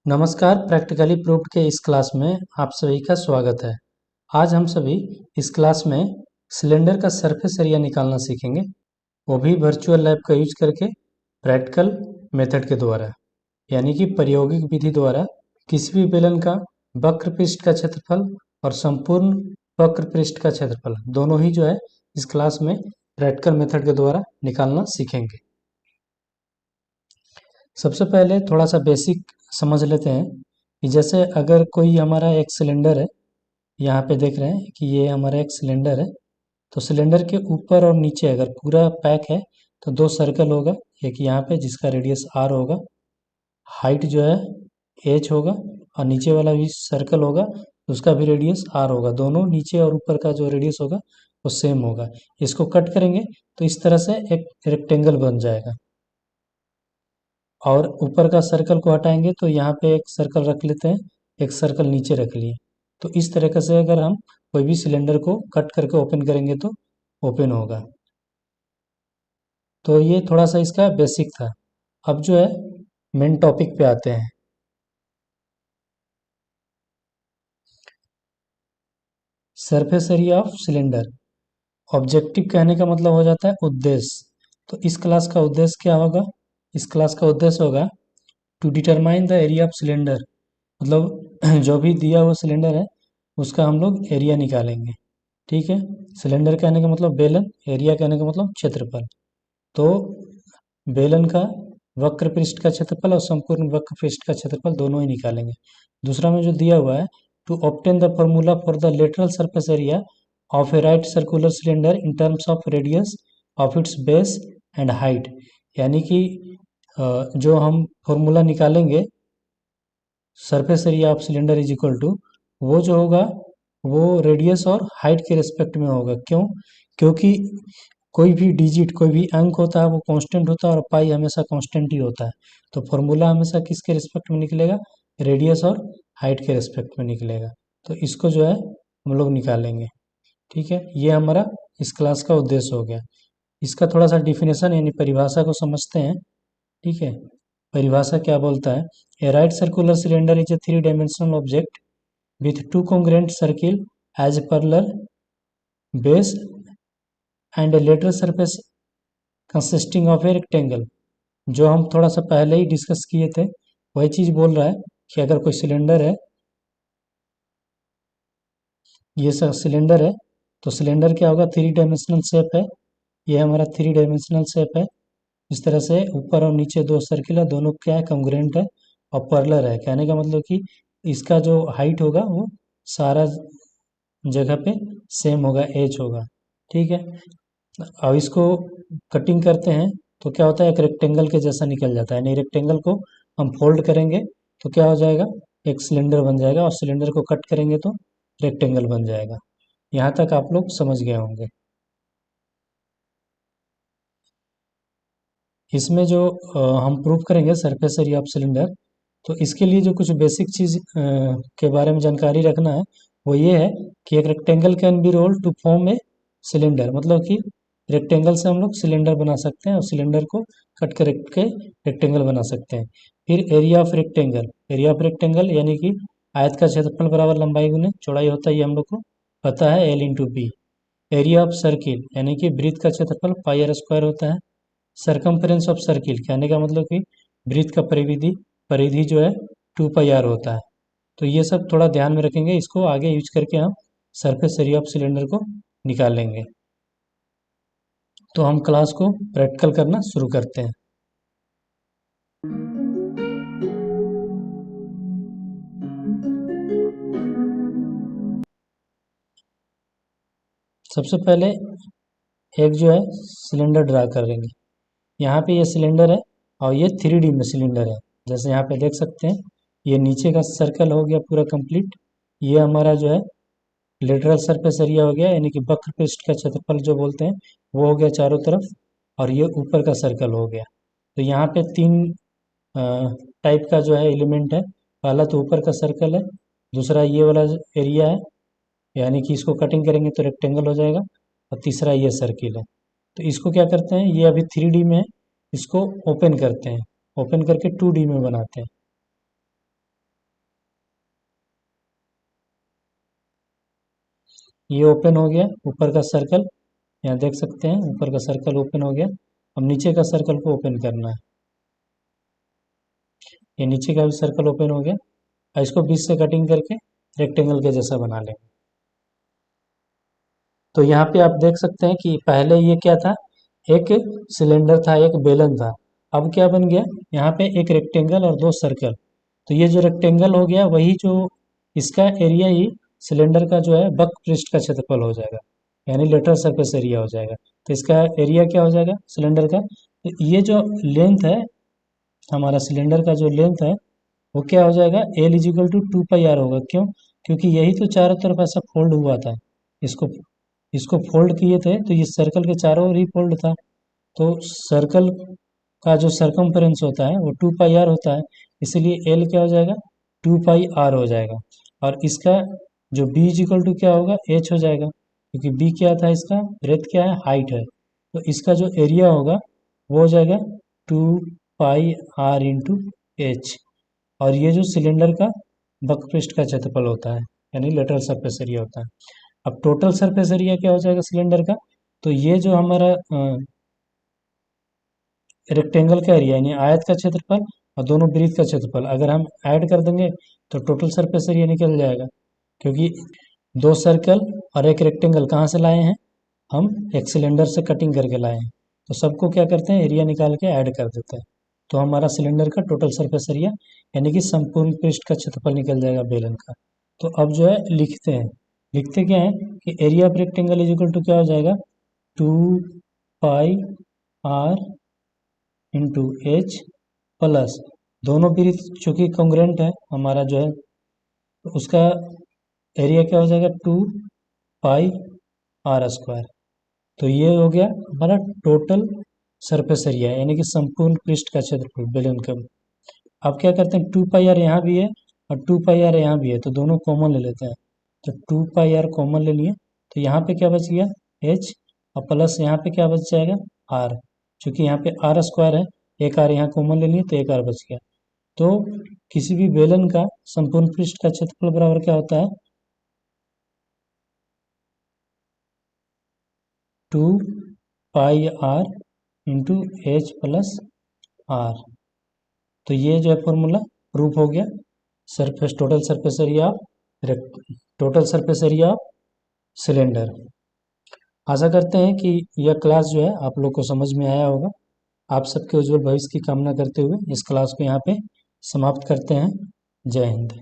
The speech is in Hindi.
नमस्कार, प्रैक्टिकली प्रूव्ड के इस क्लास में आप सभी का स्वागत है। आज हम सभी इस क्लास में सिलेंडर का सरफेस एरिया निकालना सीखेंगे, वो भी वर्चुअल लैब का यूज करके प्रैक्टिकल मेथड के द्वारा, यानी कि प्रायोगिक विधि द्वारा किसी भी बेलन का वक्र पृष्ठ का क्षेत्रफल और संपूर्ण वक्र पृष्ठ का क्षेत्रफल दोनों ही जो है इस क्लास में प्रैक्टिकल मेथड के द्वारा निकालना सीखेंगे। सबसे पहले थोड़ा सा बेसिक समझ लेते हैं कि जैसे अगर कोई हमारा एक सिलेंडर है, यहाँ पे देख रहे हैं कि ये हमारा एक सिलेंडर है, तो सिलेंडर के ऊपर और नीचे अगर पूरा पैक है तो दो सर्कल होगा, एक यहाँ पे जिसका रेडियस आर होगा, हाइट जो है एच होगा, और नीचे वाला भी सर्कल होगा उसका भी रेडियस आर होगा। दोनों नीचे और ऊपर का जो रेडियस होगा वो सेम होगा। इसको कट करेंगे तो इस तरह से एक रेक्टेंगल बन जाएगा, और ऊपर का सर्कल को हटाएंगे तो यहाँ पे एक सर्कल रख लेते हैं, एक सर्कल नीचे रख लिए। तो इस तरीके से अगर हम कोई भी सिलेंडर को कट करके ओपन करेंगे तो ओपन होगा। तो ये थोड़ा सा इसका बेसिक था। अब जो है मेन टॉपिक पे आते हैं। Surface area of cylinder. Objective कहने का मतलब हो जाता है उद्देश्य। तो इस क्लास का उद्देश्य क्या होगा? इस क्लास का उद्देश्य होगा to determine the area of cylinder, मतलब जो भी दिया हुआ सिलेंडर है उसका हम लोग एरिया निकालेंगे। ठीक है, सिलेंडर कहने का मतलब बेलन, एरिया कहने का मतलब क्षेत्रफल। तो बेलन का वक्र पृष्ठ का क्षेत्रफल और संपूर्ण वक्र पृष्ठ का क्षेत्रफल दोनों ही निकालेंगे। दूसरा में जो दिया हुआ है, to obtain the formula for the lateral surface area of a right circular cylinder in terms of radius of its base and height, यानी कि जो हम फॉर्मूला निकालेंगे surface area of cylinder is equal to, वो जो होगा वो रेडियस और हाइट के रिस्पेक्ट में होगा। क्यों? क्योंकि कोई भी डिजिट, कोई भी अंक होता है वो कांस्टेंट होता है, और पाई हमेशा कांस्टेंट ही होता है। तो फॉर्मूला हमेशा किसके रिस्पेक्ट में निकलेगा? रेडियस और हाइट के रिस्पेक्ट में निकलेगा। तो इसको जो है हम लोग निकालेंगे। ठीक है, ये हमारा इस क्लास का उद्देश्य हो गया। इसका थोड़ा सा डिफिनेशन यानी परिभाषा को समझते हैं। ठीक है, परिभाषा क्या बोलता है? A right circular cylinder is a three dimensional object with two congruent circle as parallel base and a lateral surface consisting of a rectangle। जो हम थोड़ा सा पहले ही डिस्कस किए थे वही चीज बोल रहा है कि अगर कोई सिलेंडर है, ये सब सिलेंडर है, तो सिलेंडर क्या होगा? थ्री डायमेंशनल शेप है, ये हमारा थ्री डायमेंशनल शेप है। इस तरह से ऊपर और नीचे दो सर्किल है, दोनों क्या है? कॉन्ग्रुएंट है और पैरेलल है। कहने का मतलब कि इसका जो हाइट होगा वो सारा जगह पे सेम होगा, एच होगा। ठीक है, अब इसको कटिंग करते हैं तो क्या होता है? एक रेक्टेंगल के जैसा निकल जाता है, यानी रेक्टेंगल को हम फोल्ड करेंगे तो क्या हो जाएगा? एक सिलेंडर बन जाएगा, और सिलेंडर को कट करेंगे तो रेक्टेंगल बन जाएगा। यहाँ तक आप लोग समझ गए होंगे। इसमें जो हम प्रूव करेंगे सरफेस एरिया ऑफ सिलेंडर, तो इसके लिए जो कुछ बेसिक चीज के बारे में जानकारी रखना है वो ये है कि एक rectangle can be roll to form a cylinder, मतलब कि रेक्टेंगल से हम लोग सिलेंडर बना सकते हैं और सिलेंडर को कट कर के रेक्टेंगल बना सकते हैं। फिर area of rectangle, area of rectangle यानी कि आयत का क्षेत्रफल बराबर लंबाई गुने चौड़ाई होता है, ये हम लोग को पता है, L into B. Area of circle यानी कि वृत्त का क्षेत्रफल पाई आर स्क्वायर होता है। सरकमफ्रेंस ऑफ सर्किल कहने का मतलब कि वृत्त का परिधि परिधि जो है टू पाई आर होता है। तो ये सब थोड़ा ध्यान में रखेंगे, इसको आगे यूज करके हम सरफेस एरिया ऑफ सिलेंडर को निकालेंगे। तो हम क्लास को प्रैक्टिकल करना शुरू करते हैं। सबसे पहले एक जो है सिलेंडर ड्रा करेंगे। यहाँ पे ये सिलेंडर है और ये थ्री डी में सिलेंडर है। जैसे यहाँ पे देख सकते हैं, ये नीचे का सर्कल हो गया पूरा कंप्लीट। ये हमारा जो है लेटरल सरफेस एरिया हो गया, यानी कि वक्र पृष्ठ का क्षेत्रफल जो बोलते हैं वो हो गया चारों तरफ, और ये ऊपर का सर्कल हो गया। तो यहाँ पे तीन टाइप का जो है एलिमेंट है। पहला तो ऊपर का सर्कल है, दूसरा ये वाला एरिया है, यानी कि इसको कटिंग करेंगे तो रेक्टेंगल हो जाएगा, और तीसरा ये सर्किल है। तो इसको क्या करते हैं, ये अभी थ्री डी में है, इसको ओपन करते हैं, ओपन करके टू डी में बनाते हैं। ये ओपन हो गया ऊपर का सर्कल, यहाँ देख सकते हैं ऊपर का सर्कल ओपन हो गया। अब नीचे का सर्कल को ओपन करना है, ये नीचे का भी सर्कल ओपन हो गया। और इसको बीच से कटिंग करके रेक्टेंगल के जैसा बना लेंगे। तो यहाँ पे आप देख सकते हैं कि पहले ये क्या था, एक सिलेंडर था, एक बेलन था। अब क्या बन गया, यहाँ पे एक रेक्टेंगल और दो सर्कल। तो ये जो रेक्टेंगल हो गया वही जो इसका एरिया ही सिलेंडर का जो है वक्र पृष्ठ का क्षेत्रफल हो जाएगा, यानी लेटरल सरफेस एरिया हो जाएगा। तो इसका एरिया क्या हो जाएगा सिलेंडर का, तो ये जो लेंथ है, हमारा सिलेंडर का जो लेंथ है वो क्या हो जाएगा, L is equal to 2 pi R होगा। क्यों, क्योंकि यही तो चारों तरफ ऐसा फोल्ड हुआ था, इसको इसको फोल्ड किए थे तो ये सर्कल के चारों ओर ही फोल्ड था। तो सर्कल का जो सरकमफ्रेंस होता है वो 2 पाई आर होता है, इसीलिए एल क्या हो जाएगा 2 पाई आर हो जाएगा। और इसका जो बी इज इक्वल टू क्या होगा एच हो जाएगा, क्योंकि बी क्या था, इसका ब्रेथ क्या है, हाइट है। तो इसका जो एरिया होगा वो हो जाएगा 2 पाई आर इंटू एच। और ये जो सिलेंडर का वक्र पृष्ठ का क्षेत्रफल होता है, यानी लेटरल सरफेस एरिया होता है। अब टोटल सरफेस एरिया क्या हो जाएगा सिलेंडर का, तो ये जो हमारा रेक्टेंगल का एरिया यानी आयत का क्षेत्रफल और दोनों वृत्त का क्षेत्रफल अगर हम ऐड कर देंगे तो टोटल सरफेस एरिया निकल जाएगा। क्योंकि दो सर्कल और एक रेक्टेंगल कहाँ से लाए हैं, हम एक सिलेंडर से कटिंग करके लाए हैं। तो सबको क्या करते हैं, एरिया निकाल के ऐड कर देते हैं। तो हमारा सिलेंडर का टोटल सरफेस एरिया यानी कि संपूर्ण पृष्ठ का क्षेत्रफल निकल जाएगा बेलन का। तो अब जो है लिखते हैं, लिखते क्या है कि area of rectangle is equal to क्या हो जाएगा 2 pi R into H plus दोनों वृत्त चूंकि कॉन्ग्रुएंट है हमारा जो है, तो उसका एरिया क्या हो जाएगा 2 पाई आर स्क्वायर। तो ये हो गया हमारा टोटल सरफेस एरिया यानी कि संपूर्ण पृष्ठ का क्षेत्रफल बेलन का। अब क्या करते हैं 2 पाई आर यहाँ भी है और 2 पाई आर यहाँ भी है, तो दोनों कॉमन ले लेते हैं। तो 2 पाई आर कॉमन ले लिए, तो यहाँ पे क्या बच गया एच, और प्लस यहाँ पे क्या बच जाएगा आर। चूंकि यहाँ पे आर स्क्वायर है, एक आर यहाँ कॉमन ले लिए तो एक आर बच गया। तो किसी भी बेलन का संपूर्ण पृष्ठ का क्षेत्रफल बराबर क्या होता है 2 pi R into H plus R. तो ये जो है फॉर्मूला प्रूफ हो गया surface total surface area total surface area of cylinder. आशा करते हैं कि यह क्लास जो है आप लोग को समझ में आया होगा। आप सबके उज्जवल भविष्य की कामना करते हुए इस क्लास को यहाँ पे समाप्त करते हैं। जय हिंद।